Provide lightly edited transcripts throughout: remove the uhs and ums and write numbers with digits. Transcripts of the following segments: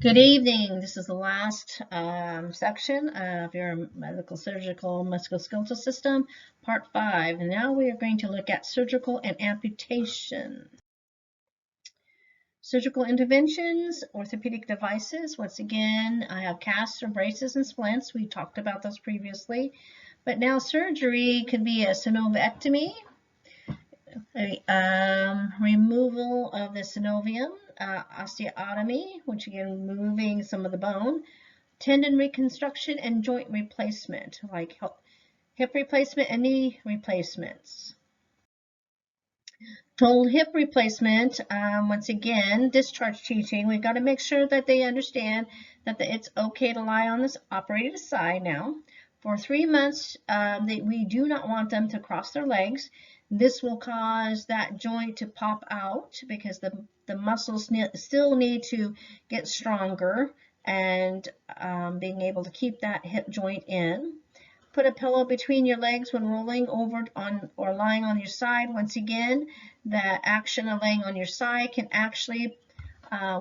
Good evening. This is the last section of your medical surgical musculoskeletal system, part 5. And now we are going to look at surgical and amputation. Surgical interventions, orthopedic devices. Once again, I have casts or braces and splints. We talked about those previously. But now surgery could be a synovectomy, removal of the synovium, osteotomy, which again removing some of the bone, tendon reconstruction, and joint replacement, like hip replacement and knee replacements. Total hip replacement, once again, discharge teaching. We've got to make sure that they understand that it's okay to lie on this operated side now. For 3 months, we do not want them to cross their legs. This will cause that joint to pop out because the muscles still need to get stronger and being able to keep that hip joint in. Put a pillow between your legs when rolling over on or lying on your side. Once again, the action of laying on your side can actually,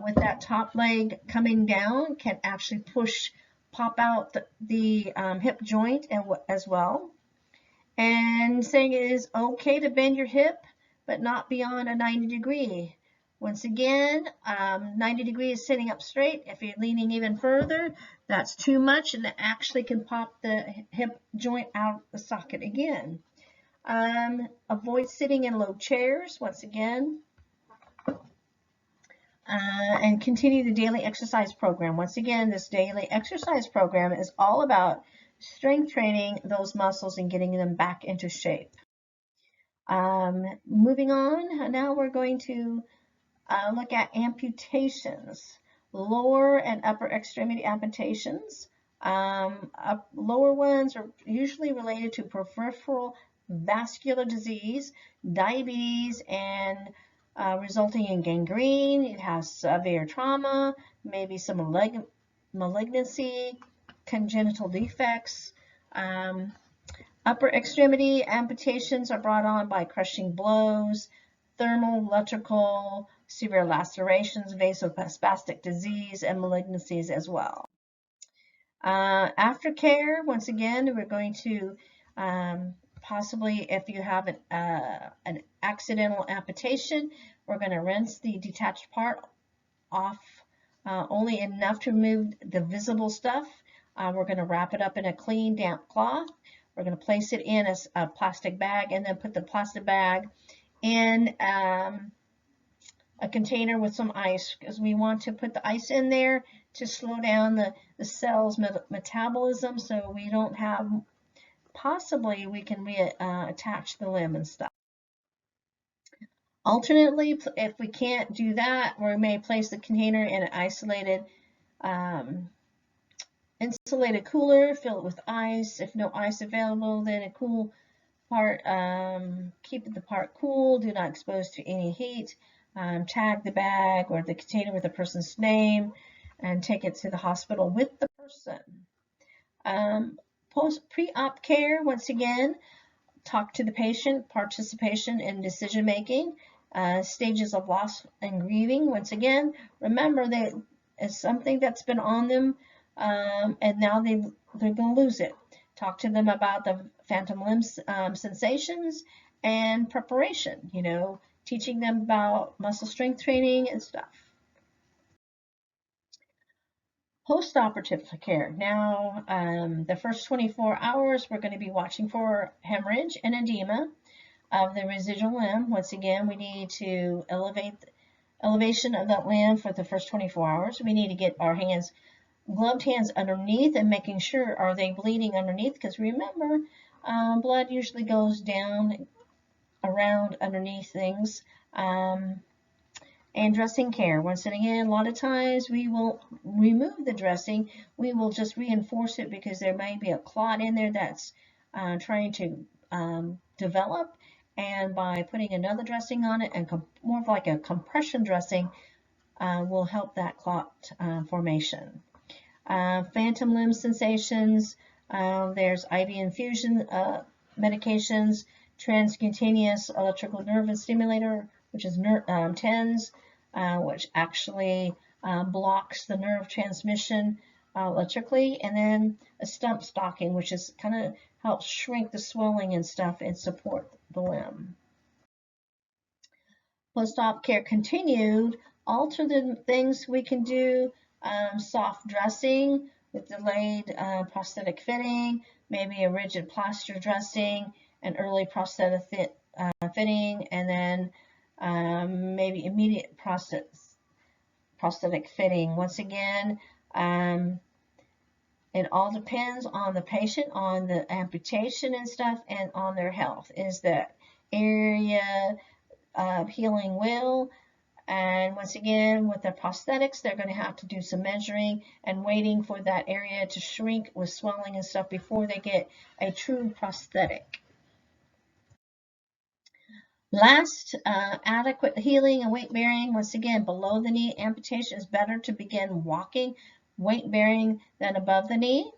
with that top leg coming down, can actually pop out the hip joint as well. And saying it is okay to bend your hip, but not beyond a 90 degree. Once again, 90 degrees is sitting up straight. If you're leaning even further, that's too much, and it actually can pop the hip joint out the socket again. Avoid sitting in low chairs, once again. And continue the daily exercise program. Once again, this daily exercise program is all about strength training those muscles and getting them back into shape. Moving on, now we're going to look at amputations, lower and upper extremity amputations. Lower ones are usually related to peripheral vascular disease, diabetes, and resulting in gangrene. It has severe trauma, maybe some malignancy, congenital defects. Upper extremity amputations are brought on by crushing blows, thermal, electrical, severe lacerations, vasospastic disease, and malignancies as well. Aftercare, once again, we're going to possibly, if you have an accidental amputation, we're going to rinse the detached part off only enough to remove the visible stuff. We're going to wrap it up in a clean, damp cloth. We're going to place it in a plastic bag and then put the plastic bag in a container with some ice, because we want to put the ice in there to slow down the cell's metabolism, so we don't have, possibly we can attach the limb and stuff. Alternately, if we can't do that, we may place the container in an isolated insulated cooler, fill it with ice. If no ice available, then a cool part, keep the part cool, do not expose to any heat. Tag the bag or the container with the person's name and take it to the hospital with the person. Pre-op care, once again, talk to the patient, participation in decision making, stages of loss and grieving. Once again, remember that it's something that's been on them and now they're going to lose it. Talk to them about the phantom limb sensations and preparation, teaching them about muscle strength training and stuff. Post-operative care. Now, the first 24 hours, we're going to be watching for hemorrhage and edema of the residual limb. Once again, we need to elevation of that limb for the first 24 hours. We need to get our gloved hands underneath and making sure, are they bleeding underneath? Because remember, blood usually goes down around underneath things. And dressing care. Once again, a lot of times we will remove the dressing. We will just reinforce it because there may be a clot in there that's trying to develop. And by putting another dressing on it, and more of like a compression dressing, will help that clot formation. Phantom limb sensations. There's IV infusion medications, transcutaneous electrical nerve stimulator, which is TENS, which actually blocks the nerve transmission electrically, and then a stump stocking, which is kind of helps shrink the swelling and stuff and support the limb. Post-op care continued. Alter the things we can do: soft dressing with delayed prosthetic fitting, maybe a rigid plaster dressing, an early prosthetic fitting, and then maybe immediate prosthetic fitting. Once again, it all depends on the patient, on the amputation and stuff, and on their health. Is the area of healing well? And once again, with the prosthetics, they're going to have to do some measuring and waiting for that area to shrink with swelling and stuff before they get a true prosthetic. Last, adequate healing and weight bearing. Once again, below the knee amputation is better to begin walking weight bearing than above the knee.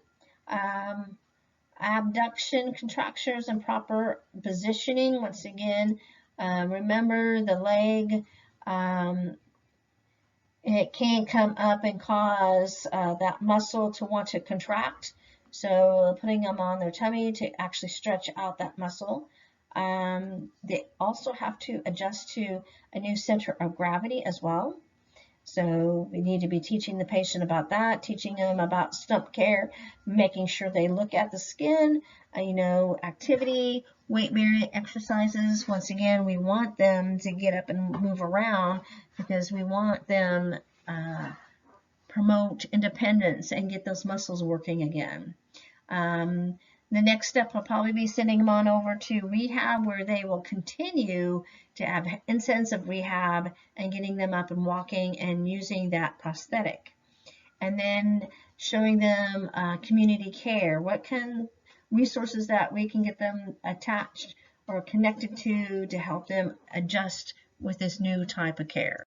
Abduction, contractures, and proper positioning. Once again, remember the leg. It can come up and cause that muscle to want to contract. So putting them on their tummy to actually stretch out that muscle. They also have to adjust to a new center of gravity as well. So we need to be teaching the patient about that, teaching them about stump care, making sure they look at the skin, activity, weight bearing exercises. Once again, we want them to get up and move around because we want them promote independence and get those muscles working again. The next step will probably be sending them on over to rehab, where they will continue to have intensive rehab and getting them up and walking and using that prosthetic. And then showing them community care. What resources that we can get them attached or connected to help them adjust with this new type of care.